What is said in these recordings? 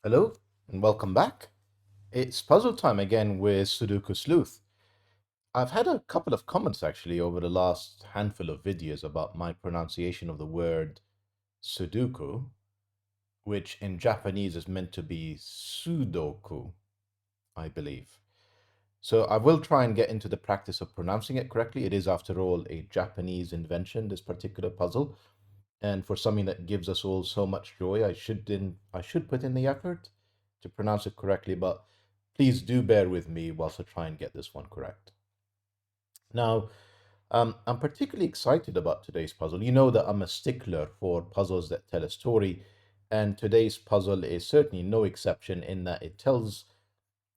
Hello and welcome back. It's puzzle time again with Sudoku Sleuth. I've had a couple of comments actually over the last handful of videos about my pronunciation of the word Sudoku, which in Japanese is meant to be Sudoku, I believe. So I will try and get into the practice of pronouncing it correctly. It is, after all, a Japanese invention, this particular puzzle. And for something that gives us all so much joy, I should put in the effort to pronounce it correctly, but please do bear with me whilst I try and get this one correct. Now, I'm particularly excited about today's puzzle. You know that I'm a stickler for puzzles that tell a story, and today's puzzle is certainly no exception in that it tells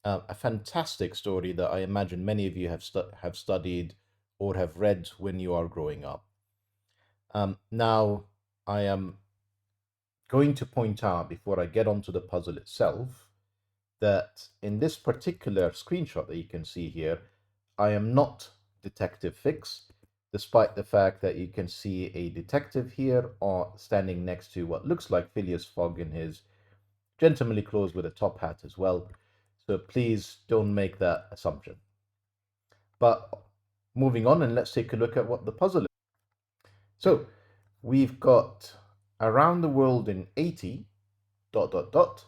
a fantastic story that I imagine many of you have studied or have read when you are growing up. Now, I am going to point out before I get onto the puzzle itself that in this particular screenshot that you can see here, I am not Detective Fix, despite the fact that you can see a detective here standing next to what looks like Phileas Fogg in his gentlemanly clothes with a top hat as well. So please don't make that assumption. But moving on, and let's take a look at what the puzzle is. So we've got around the world in 80 dot dot dot.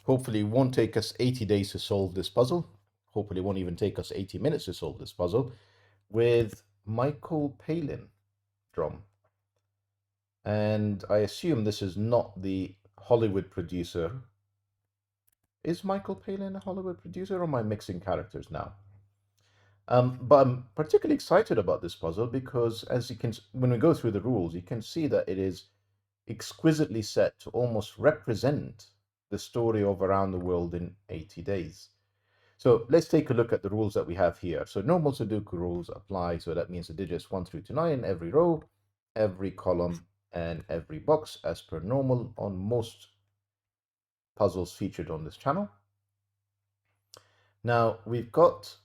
Hopefully it won't take us 80 days to solve this puzzle. Hopefully it won't even take us 80 minutes to solve this puzzle with Michael Palin-Drome. And I assume this is not the Hollywood producer. Is Michael Palin a Hollywood producer, or am I mixing characters now? But I'm particularly excited about this puzzle because as you can, when we go through the rules, you can see that it is exquisitely set to almost represent the story of Around the World in 80 Days. So let's take a look at the rules that we have here. So normal Sudoku rules apply. So that means the digits 1 through to 9 in every row, every column, and every box as per normal on most puzzles featured on this channel. Now we've got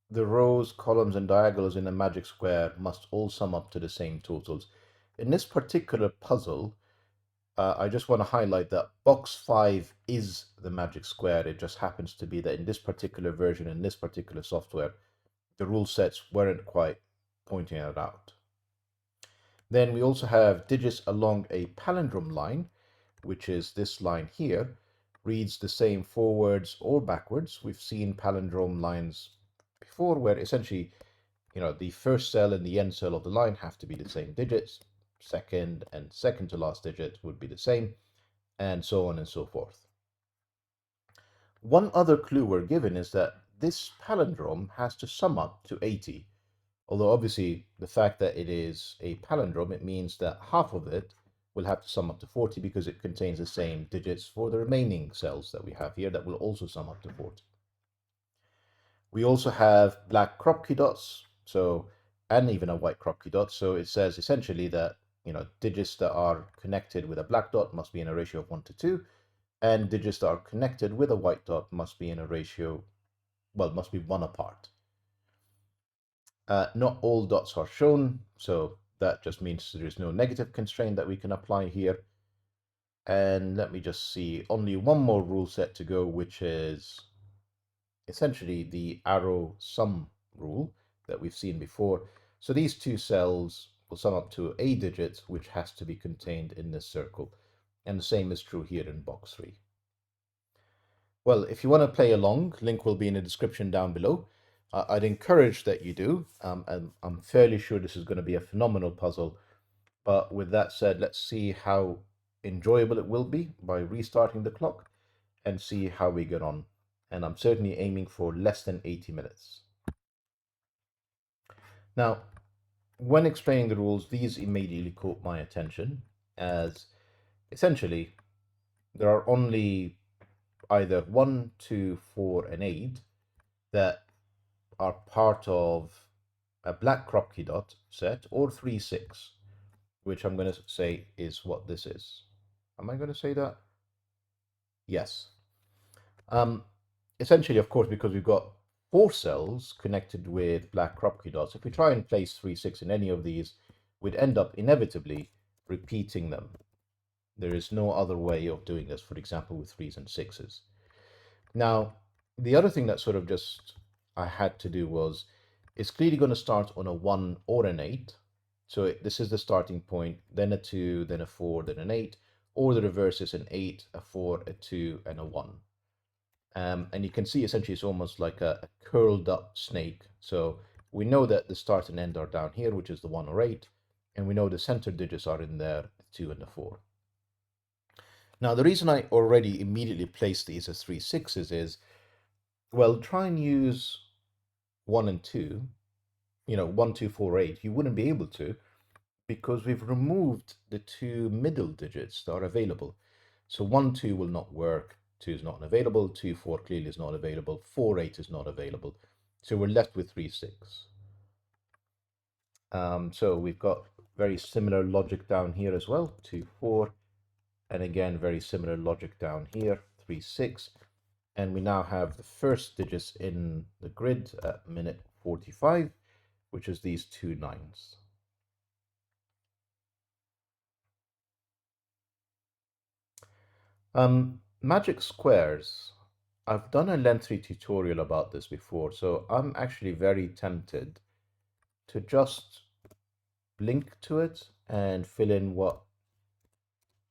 the rows, columns, and diagonals in a magic square must all sum up to the same totals. In this particular puzzle, I just want to highlight that box 5 is the magic square. It just happens to be that in this particular version, in this particular software, the rule sets weren't quite pointing it out. Then we also have digits along a palindrome line, which is this line here, reads the same forwards or backwards. We've seen palindrome lines before where essentially, the first cell and the end cell of the line have to be the same digits. Second and second to last digit would be the same, and so on and so forth. One other clue we're given is that this palindrome has to sum up to 80. Although obviously the fact that it is a palindrome, it means that half of it will have to sum up to 40 because it contains the same digits for the remaining cells that we have here that will also sum up to 40. We also have black crop key dots, and even a white crop key dot. So it says essentially that digits that are connected with a black dot must be in a ratio of 1 to 2, and digits that are connected with a white dot must be in a ratio, must be 1 apart. Not all dots are shown, so that just means there is no negative constraint that we can apply here. And let me just see, only one more rule set to go, which is essentially the arrow sum rule that we've seen before. So these two cells will sum up to a digit, which has to be contained in this circle. And the same is true here in box 3. Well, if you want to play along, link will be in the description down below. I'd encourage that you do, and I'm fairly sure this is going to be a phenomenal puzzle. But with that said, let's see how enjoyable it will be by restarting the clock and see how we get on. And I'm certainly aiming for less than 80 minutes. Now, when explaining the rules, these immediately caught my attention as essentially there are only either 1, 2, 4, and 8 that are part of a black crop key dot set, or 3, 6, which I'm going to say is what this is. Am I going to say that? Yes. Essentially, of course, because we've got 4 cells connected with black crop key dots, if we try and place 3, 6 in any of these, we'd end up inevitably repeating them. There is no other way of doing this, for example, with threes and sixes. Now, the other thing that sort of just I had to do was it's clearly going to start on a 1 or an 8. So this is the starting point, then a 2, then a 4, then an 8, or the reverse is an 8, a 4, a 2, and a 1. And you can see essentially it's almost like a curled up snake. So we know that the start and end are down here, which is the 1 or 8, and we know the center digits are in there, the 2 and the 4. Now, the reason I already immediately placed these as 3 sixes is, well, try and use 1 and 2, 1, 2, 4, 8. You wouldn't be able to because we've removed the two middle digits that are available. So 1, 2 will not work, 2 is not available, 2, 4 clearly is not available, 4, 8 is not available. So we're left with 3, 6. So we've got very similar logic down here as well, 2, 4, and again, very similar logic down here, 3, 6. And we now have the first digits in the grid at minute 45, which is these two nines. Magic squares. I've done a lengthy tutorial about this before, so I'm actually very tempted to just link to it and fill in what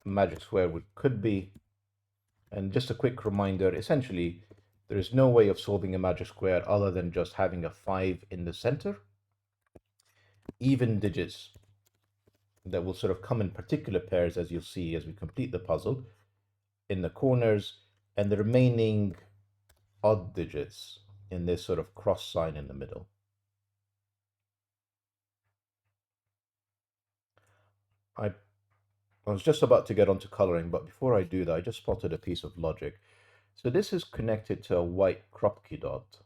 magic square could be. And just a quick reminder, essentially, there is no way of solving a magic square other than just having a 5 in the center. Even digits that will sort of come in particular pairs, as you'll see as we complete the puzzle, in the corners, and the remaining odd digits in this sort of cross sign in the middle. I was just about to get onto coloring, but before I do that, I just spotted a piece of logic. So this is connected to a white Kropki dot.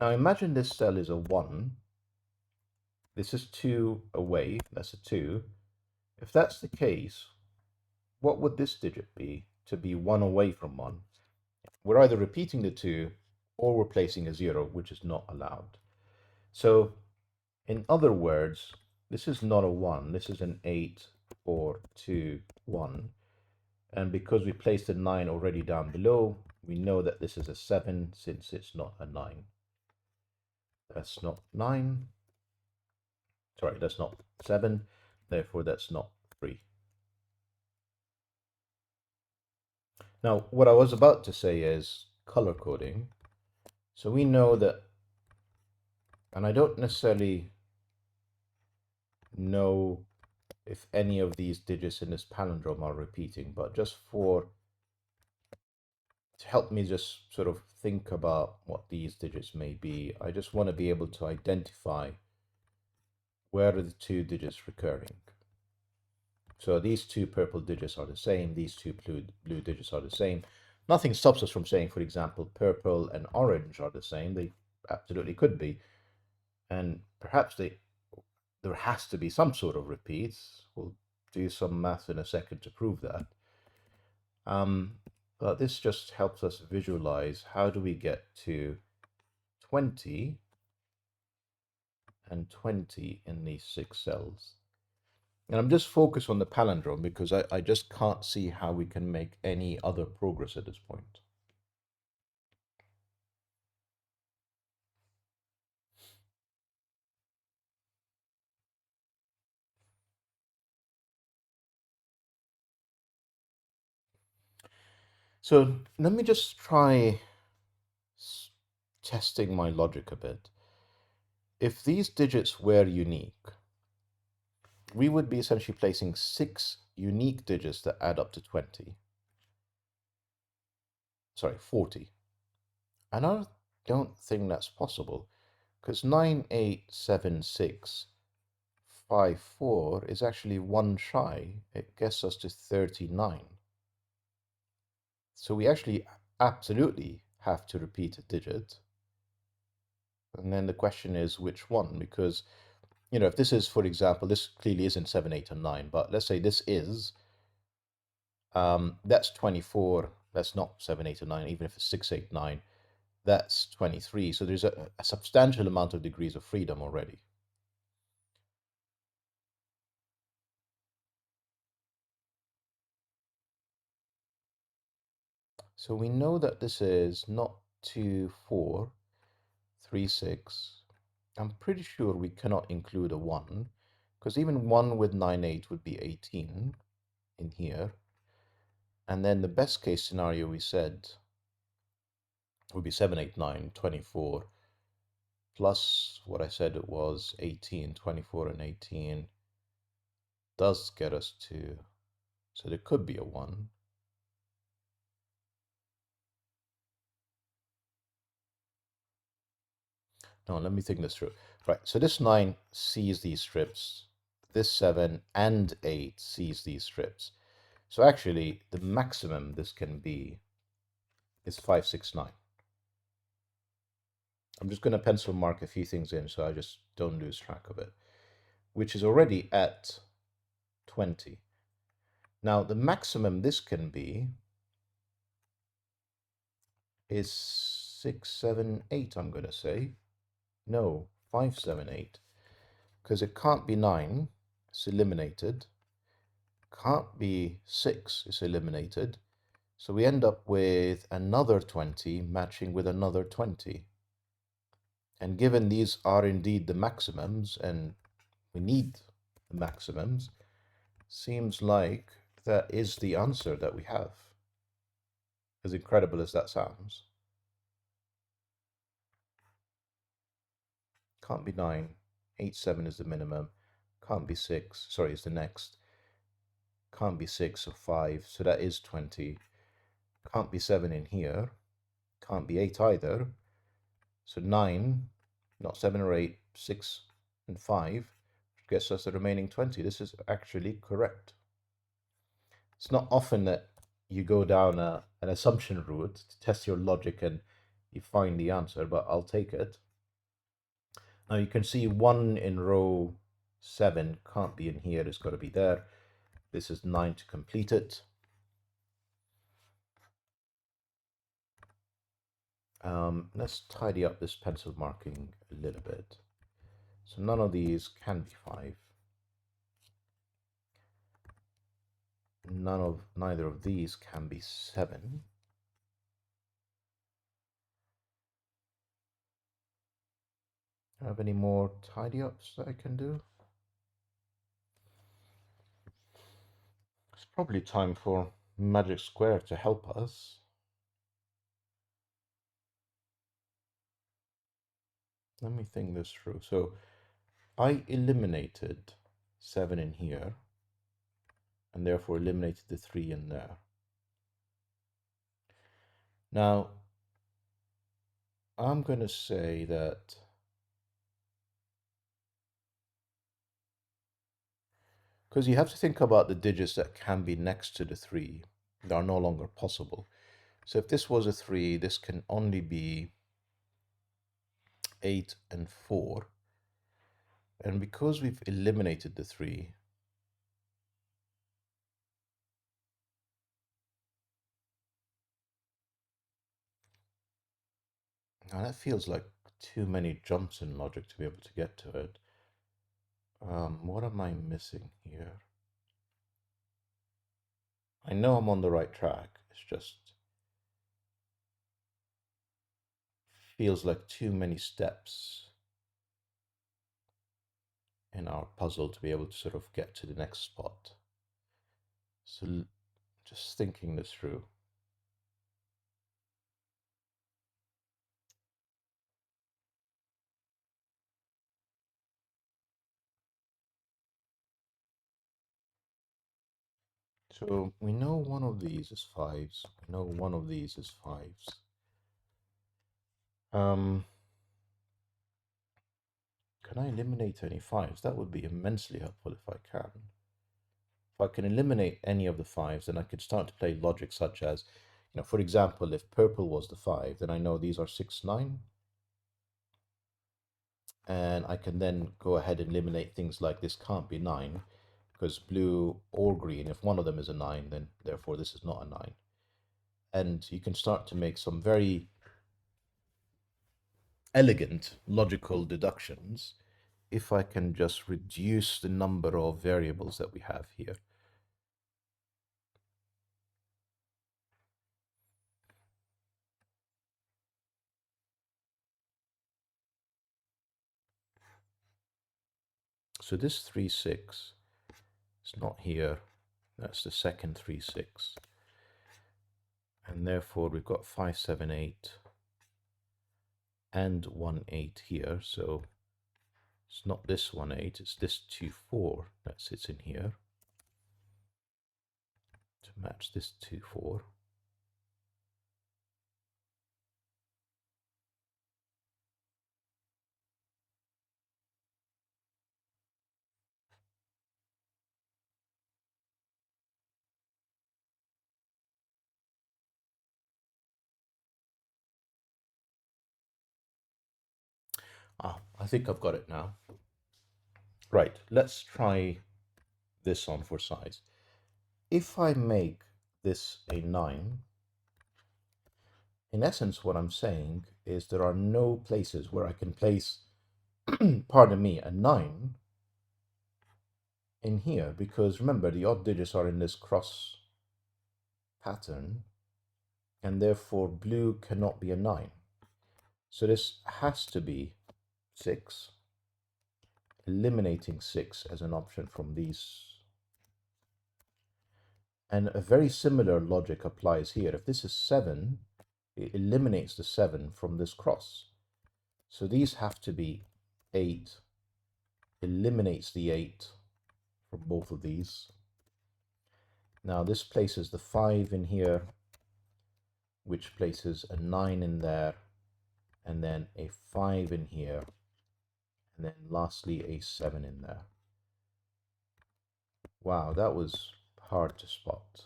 Now imagine this cell is a 1. This is 2 away, that's a 2. If that's the case, what would this digit be to be 1 away from 1? We're either repeating the 2 or we're placing a 0, which is not allowed. So in other words, this is not a 1, this is an 8, 4, 2, 1. And because we placed a 9 already down below, we know that this is a 7 since it's not a 9. That's not 9. Sorry, that's not 7. Therefore, that's not 3. Now, what I was about to say is color coding. So we know that, and I don't necessarily know if any of these digits in this palindrome are repeating, but just to help me just sort of think about what these digits may be, I just want to be able to identify where are the two digits recurring. So these two purple digits are the same, these two blue digits are the same. Nothing stops us from saying, for example, purple and orange are the same. They absolutely could be. And perhaps there has to be some sort of repeats. We'll do some math in a second to prove that. But this just helps us visualize how do we get to 20 and 20 in these 6 cells. And I'm just focused on the palindrome because I just can't see how we can make any other progress at this point. So let me just try testing my logic a bit. If these digits were unique, we would be essentially placing 6 unique digits that add up to 20. Sorry, 40. And I don't think that's possible because 9, 8, 7, 6, 5, 4 is actually one shy. It gets us to 39. So we actually absolutely have to repeat a digit. And then the question is which one? Because, if this is, for example, this clearly isn't 7, 8, and 9, but let's say this is, that's 24. That's not 7, 8, and 9, even if it's 6, 8, 9. That's 23. So there's a substantial amount of degrees of freedom already. So we know that this is not 2, 4, 3, 6. I'm pretty sure we cannot include a 1, because even 1 with 9, 8 would be 18 in here. And then the best case scenario we said would be 7, 8, 9, 24, plus what I said it was 18, 24 and 18 does get us to, so there could be a 1. No, let me think this through. Right, so this 9 sees these strips. This 7 and 8 sees these strips. So actually, the maximum this can be is 5, 6, 9. I'm just going to pencil mark a few things in so I just don't lose track of it, which is already at 20. Now, the maximum this can be is 6, 7, 8, I'm going to say. No, 5, 7, 8. Because it can't be 9, it's eliminated. Can't be 6, it's eliminated. So we end up with another 20 matching with another 20. And given these are indeed the maximums, and we need the maximums, seems like that is the answer that we have. As incredible as that sounds. Can't be 9. 8, 7 is the minimum. Can't be 6. Sorry, is the next. Can't be 6 or 5. So that is 20. Can't be 7 in here. Can't be 8 either. So 9, not 7 or 8, 6 and 5 gets us the remaining 20. This is actually correct. It's not often that you go down an assumption route to test your logic and you find the answer, but I'll take it. Now you can see 1 in row 7 can't be in here, it's got to be there. This is 9 to complete it. Let's tidy up this pencil marking a little bit. So none of these can be 5. Neither of these can be 7. Do I have any more tidy ups that I can do? It's probably time for Magic Square to help us. Let me think this through. So I eliminated 7 in here and therefore eliminated the 3 in there. Now, I'm going to say that because you have to think about the digits that can be next to the 3 that are no longer possible. So if this was a 3, this can only be 8 and 4. And because we've eliminated the 3, now that feels like too many jumps in logic to be able to get to it. What am I missing here? I know I'm on the right track. It's just feels like too many steps in our puzzle to be able to sort of get to the next spot. So just thinking this through. So we know one of these is 5s. We know one of these is 5s. Can I eliminate any 5s? That would be immensely helpful if I can. If I can eliminate any of the 5s, then I could start to play logic such as, for example, if purple was the 5, then I know these are 6, 9. And I can then go ahead and eliminate things like this can't be 9, because blue or green, if one of them is a 9, then therefore this is not a 9. And you can start to make some very elegant logical deductions if I can just reduce the number of variables that we have here. So this 3, 6 is not here. That's the second 3, 6. And therefore we've got 5, 7, 8 and 1, 8 here. So it's not this 1, 8, it's this 2, 4 that sits in here to match this 2, 4. I think I've got it now. Right, let's try this on for size. If I make this a 9, in essence what I'm saying is there are no places where I can place, pardon me, a 9 in here, because remember the odd digits are in this cross pattern, and therefore blue cannot be a 9. So this has to be 6, eliminating 6 as an option from these. And a very similar logic applies here. If this is 7, it eliminates the 7 from this cross. So these have to be 8, eliminates the 8 from both of these. Now this places the 5 in here, which places a 9 in there, and then a 5 in here, and then lastly a 7 in there. Wow, that was hard to spot.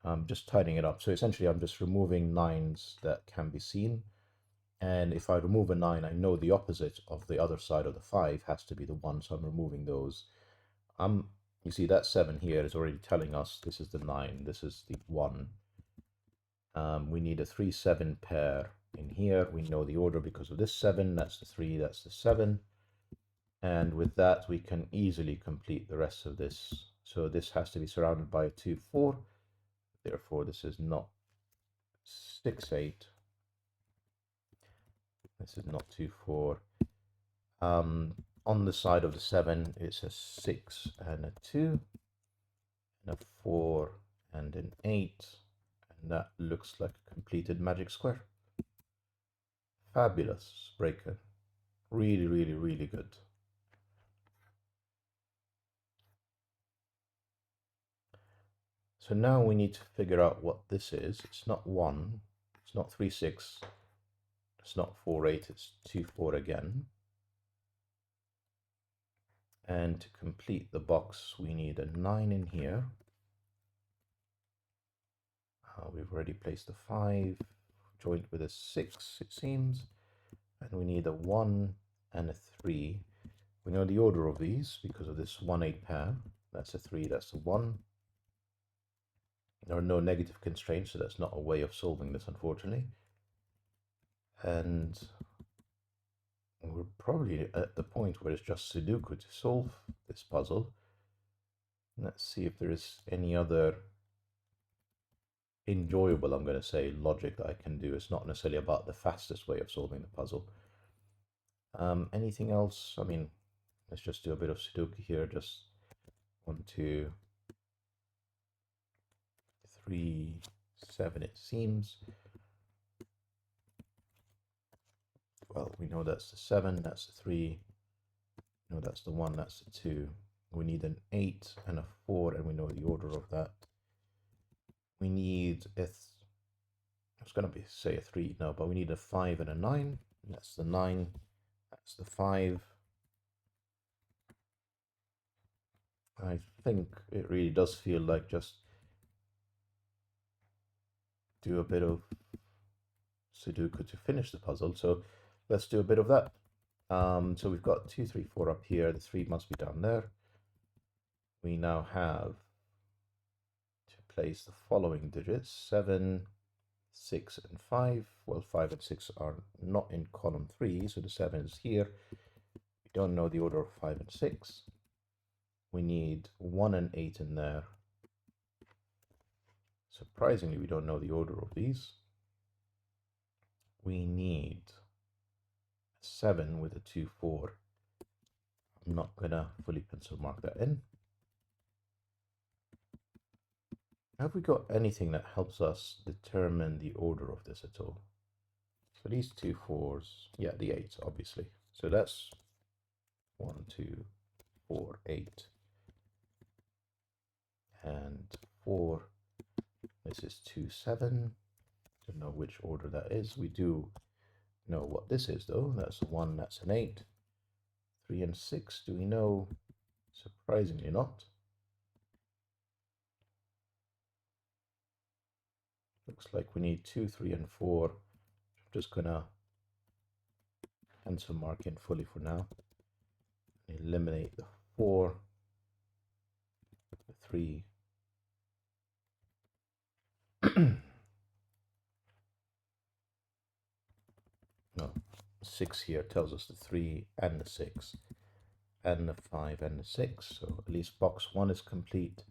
I'm just tidying it up. So essentially I'm just removing 9s that can be seen. And if I remove a 9, I know the opposite of the other side of the 5 has to be the 1, so I'm removing those. You see that 7 here is already telling us this is the 9, this is the 1. We need a 3, 7 pair in here. We know the order because of this 7, that's the 3, that's the 7. And with that, we can easily complete the rest of this. So this has to be surrounded by a 2, 4. Therefore, this is not 6, 8. This is not 2, 4. On the side of the 7, it's a 6 and a 2, and a 4 and an 8. And that looks like a completed magic square. Fabulous, Breaker. Really, really, really good. So now we need to figure out what this is. It's not 1, it's not 3, 6, it's not 4, 8, it's 2, 4 again. And to complete the box, we need a 9 in here. We've already placed a 5, joined with a 6, it seems. And we need a 1 and a 3. We know the order of these because of this 1, 8 pair. That's a 3, that's a 1. There are no negative constraints, so that's not a way of solving this, unfortunately. And we're probably at the point where it's just Sudoku to solve this puzzle. Let's see if there is any other enjoyable, I'm going to say, logic that I can do. It's not necessarily about the fastest way of solving the puzzle. Anything else? I mean, let's just do a bit of Sudoku here. Just 1, 2, 3, 7, it seems. Well, we know that's the 7, that's the 3. We know that's the 1, that's the 2. We need an 8 and a 4, and we know the order of that. We need I was going to say a 3, no, but we need a 5 and a 9. That's the 9, that's the 5. I think it really does feel like just do a bit of Sudoku to finish the puzzle. So let's do a bit of that. So we've got 2, 3, 4 up here. The 3 must be down there. We now have to place the following digits: 7, 6, and 5. Well, 5 and 6 are not in column 3, so the 7 is here. We don't know the order of 5 and 6. We need 1 and 8 in there. Surprisingly, we don't know the order of these. We need 7 with a 2, 4. I'm not gonna fully pencil mark that in. Have we got anything that helps us determine the order of this at all? So these two fours, yeah, the eight, obviously. So that's 1, 2, 4, 8, and 4. This is 2, 7. Don't know which order that is. We do know what this is, though. That's a 1, that's an 8. 3 and 6, do we know? Surprisingly not. Looks like we need 2, 3, and 4. I'm just gonna pencil mark in fully for now. Eliminate the 4, the 3. No, 6 here tells us the 3 and the 6, and the 5 and the 6. So at least box 1 is complete.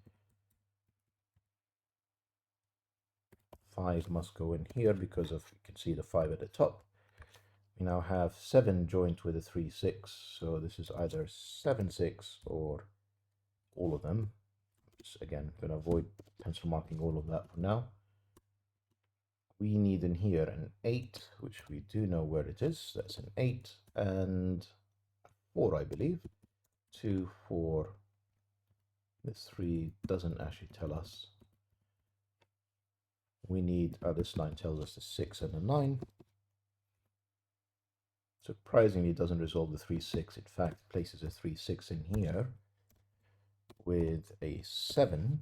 5 must go in here because of, you can see the 5 at the top. We now have 7 joined with a 3, 6. So this is either 7, 6 or all of them. Just, again, going to avoid pencil marking all of that for now. We need in here an 8, which we do know where it is. That's an 8 and 4, I believe. 2, 4. This 3 doesn't actually tell us. We need, this line tells us the 6 and the 9. Surprisingly, it doesn't resolve the 3, 6. In fact, places a 3, 6 in here with a 7.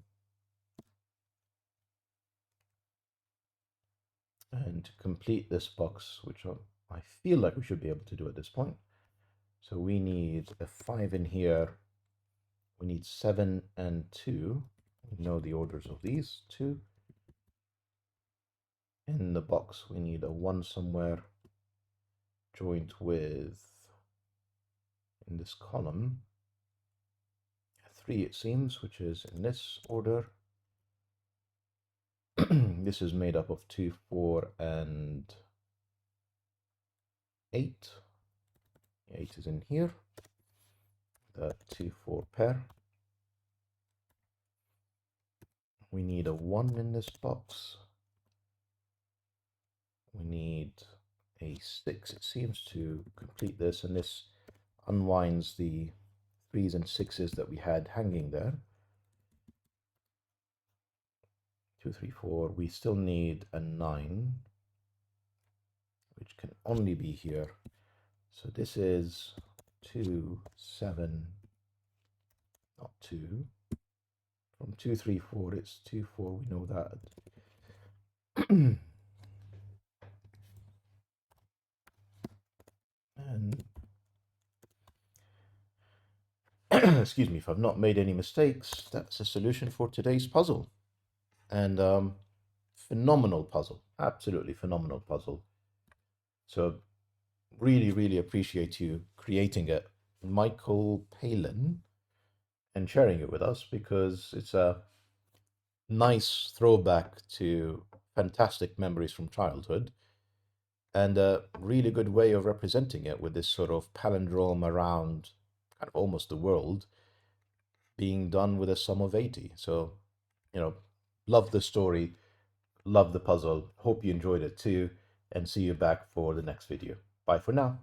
And to complete this box, which I feel like we should be able to do at this point. So we need a 5 in here. We need 7 and 2. We know the orders of these. 2. In the box, we need a 1 somewhere joined with, in this column, 3 it seems, which is in this order. This is made up of 2, 4, and 8. 8 is in here. The 2, 4 pair. We need a 1 in this box. We need a 6, it seems, to complete this, and this unwinds the 3s and 6s that we had hanging there. 2, 3, 4. We still need a 9, which can only be here. So this is 2, 7, not 2. From 2, 3, 4, it's 2, 4. We know that. And excuse me if I've not made any mistakes, that's a solution for today's puzzle. And phenomenal puzzle, absolutely phenomenal puzzle. So really, really appreciate you creating it, Michael Palin, and sharing it with us, because it's a nice throwback to fantastic memories from childhood, and a really good way of representing it with this sort of palindrome around kind of almost the world being done with a sum of 80. So, love the story, love the puzzle. Hope you enjoyed it too, and see you back for the next video. Bye for now.